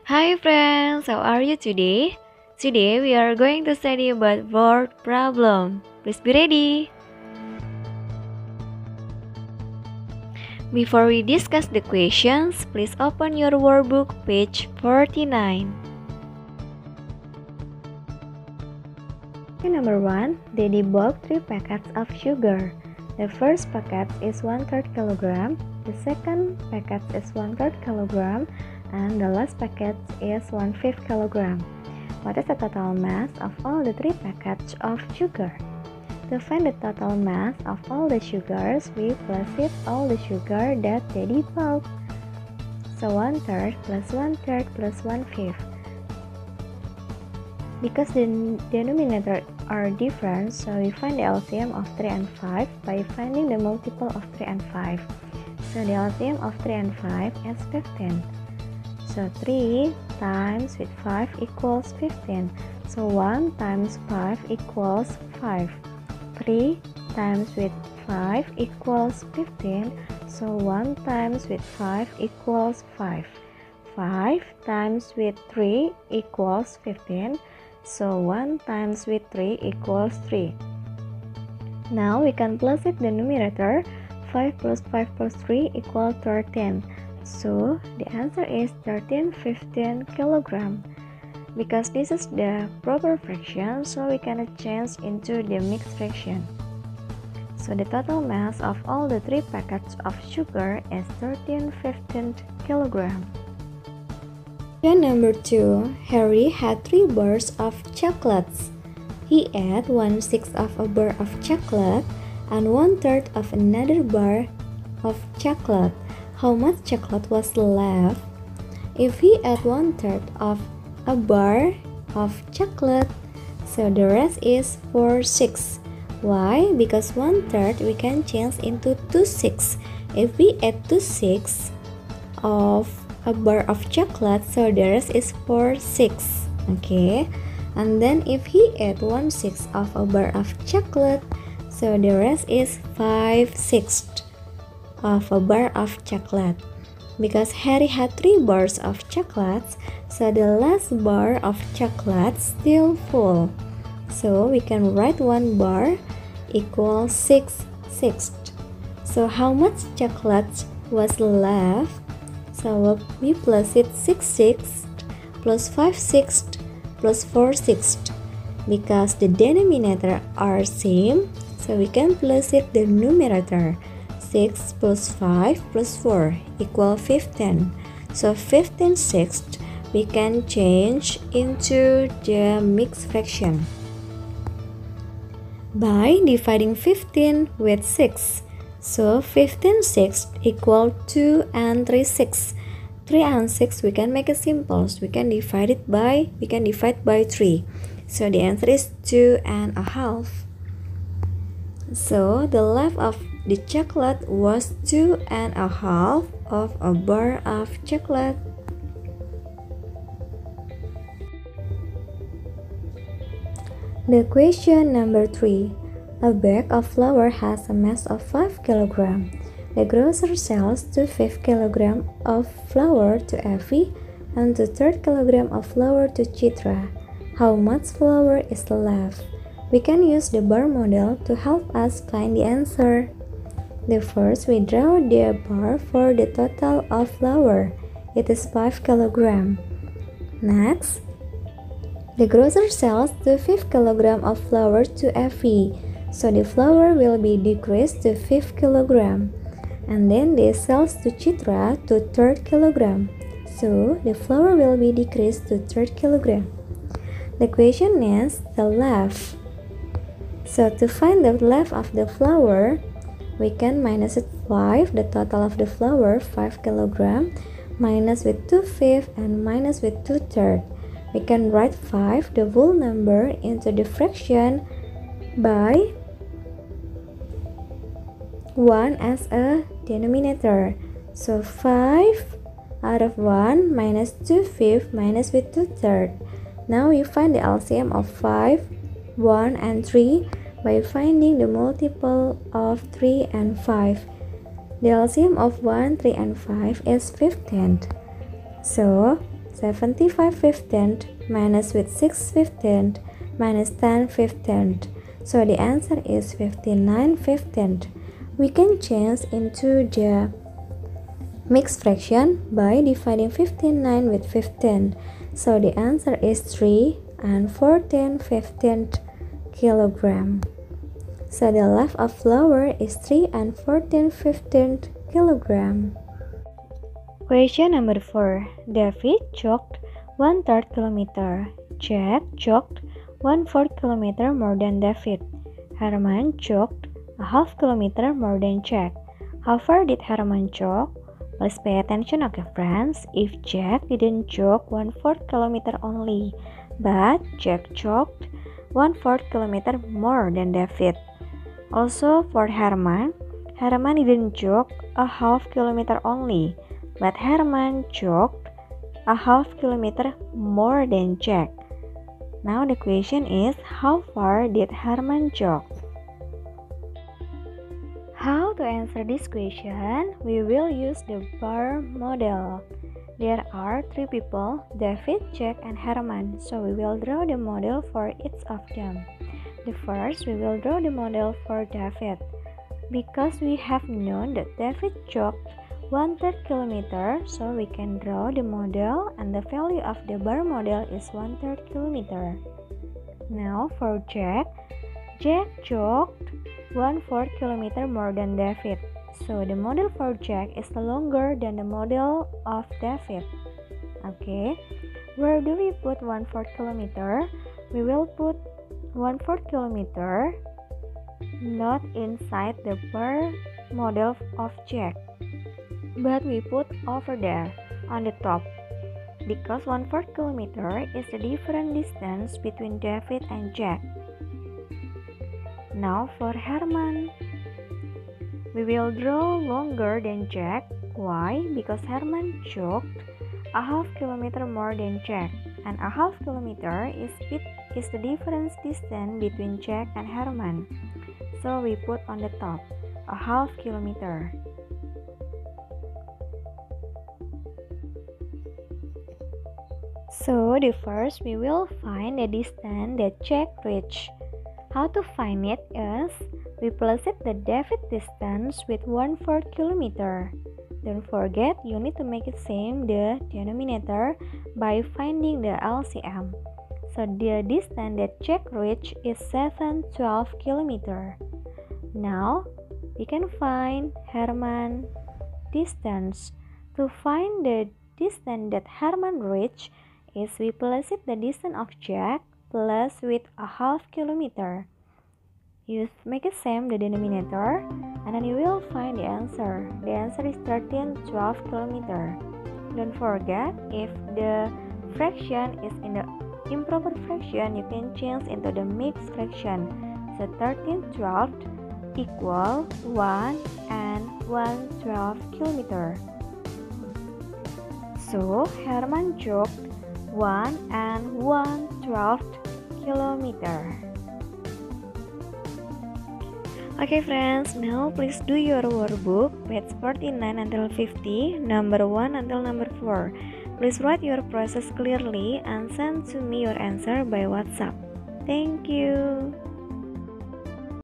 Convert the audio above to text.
Hi friends, how are you today? Today we are going to study about word problem. Please be ready. Before we discuss the questions, please open your workbook page 49. Number 1. Daddy bought 3 packets of sugar. The first packet is 1/3 kilogram, the second packet is 1/3 kilogram, and the last packet is 1/5 kilogram. What is the total mass of all the 3 packets of sugar? To find the total mass of all the sugars, we plus it all the sugar that Daddy bought. So 1/3 plus 1/3 plus 1/5. Because the denominator are different, so we find the LCM of 3 and 5 by finding the multiple of 3 and 5. So the LCM of 3 and 5 is 15. So 3 times with 5 equals 15. So 1 times 5 equals 5. 3 times with 5 equals 15. So 1 times with 5 equals 5. 5 times with 3 equals 15. So 1 times with 3 equals 3. Now we can plus it the numerator. 5 plus 5 plus 3 equals 13. So the answer is 1315 kilogram. Because this is the proper fraction, so we cannot change into the mixed fraction. So the total mass of all the 3 packets of sugar is 1315 kilogram. Question number 2. Harry had 3 bars of chocolates. He ate 1/6 of a bar of chocolate and 1/3 of another bar of chocolate. How much chocolate was left? If he ate 1/3 of a bar of chocolate, so the rest is 4/6. Why? Because 1/3 we can change into 2/6. If we add 2/6 of a bar of chocolate, so the rest is 4/6. Okay, and then if he ate 1/6 of a bar of chocolate, so the rest is 5/6 of a bar of chocolate. Because Harry had 3 bars of chocolates, so the last bar of chocolate still full. So we can write 1 bar equals 6/6. So how much chocolate was left? So we plus it 6/6 plus 5/6 plus 4/6. Because the denominator are same, so we can plus it the numerator. 6 plus 5 plus 4 equal 15. So 15/6 we can change into the mixed fraction by dividing 15 with 6. So 15/6 equal 2 and 3/6. 3 and 6 we can make it simple. So we can divide by 3. So the answer is 2.5. So the left of the chocolate was 2.5 of a bar of chocolate. The question number 3. A bag of flour has a mass of 5 kg. The grocer sells 2/5 kg of flour to Effie and 2/3 kg of flour to Chitra. How much flour is left? We can use the bar model to help us find the answer. The first, we draw the bar for the total of flour. It is 5 kg. Next, the grocer sells 2/5 kg of flour to Effie. So the flour will be decreased to 5 kg. And then they sells to Chitra to 3rd kg. So the flour will be decreased to 3rd kg. The question is the left. So to find the left of the flour, we can minus it 5, the total of the flour 5 kg, minus with 2/5 and minus with 2/3. We can write 5, the whole number, into the fraction by 1 as a denominator. So 5 out of 1 minus 2/5 minus with 2/3. Now you find the LCM of 5, 1, and 3 by finding the multiple of 3 and 5. The LCM of 1, 3, and 5 is 15. So 75/15 minus with 6/15 minus 10/15. So the answer is 59/15. We can change into the mixed fraction by dividing 59 with 15. So the answer is 3 and 14/15 kilogram. So the left of flour is 3 and 14/15 kilogram. Question number 4. David jogged 1/3 kilometer. Jack jogged 1/4 kilometer more than David. Herman jogged a half kilometer more than Jack. How far did Herman jog? Please pay attention, okay friends. If Jack didn't jog 1/4 kilometer only, but Jack jogged 1/4 kilometer more than David. Also for Herman didn't jog a half kilometer only, but Herman jogged a half kilometer more than Jack. Now the question is, how far did Herman jog? How to answer this question? We will use the bar model. There are 3 people, David, Jack, and Herman. So we will draw the model for each of them. The first, we will draw the model for David. Because we have known that David jogged 1/3 kilometer, so we can draw the model, and the value of the bar model is 1/3 kilometer. Now for Jack jogged 1/4 kilometer more than David. So the model for Jack is longer than the model of David. Okay, where do we put 1/4 kilometer? We will put 1/4 kilometer not inside the bar model of Jack, but we put over there on the top, because 1/4 kilometer is the different distance between David and Jack. Now for Herman, we will draw longer than Jack. Why? Because Herman jogged a half kilometer more than Jack, and a half kilometer is the difference distance between Jack and Herman. So we put on the top a half kilometer. So the first, we will find the distance that Jack reached. How to find it is, we place the David distance with 1/4 kilometer. Don't forget, you need to make it same the denominator by finding the LCM. So the distance that Jack reached is 712 kilometer. Now we can find Herman distance. To find the distance that Herman reached is, we place the distance of Jack plus with a half kilometer. You make it same the denominator, and then you will find the answer. The answer is 1312 kilometer. Don't forget, if the fraction is in the improper fraction, you can change into the mixed fraction. So 1312 equal 1 and 112 kilometer. So Herman jogged 1 and 1/12 kilometer. Okay friends, now please do your workbook, page 49 until 50, number 1 until number 4. Please write your process clearly and send to me your answer by WhatsApp. Thank you.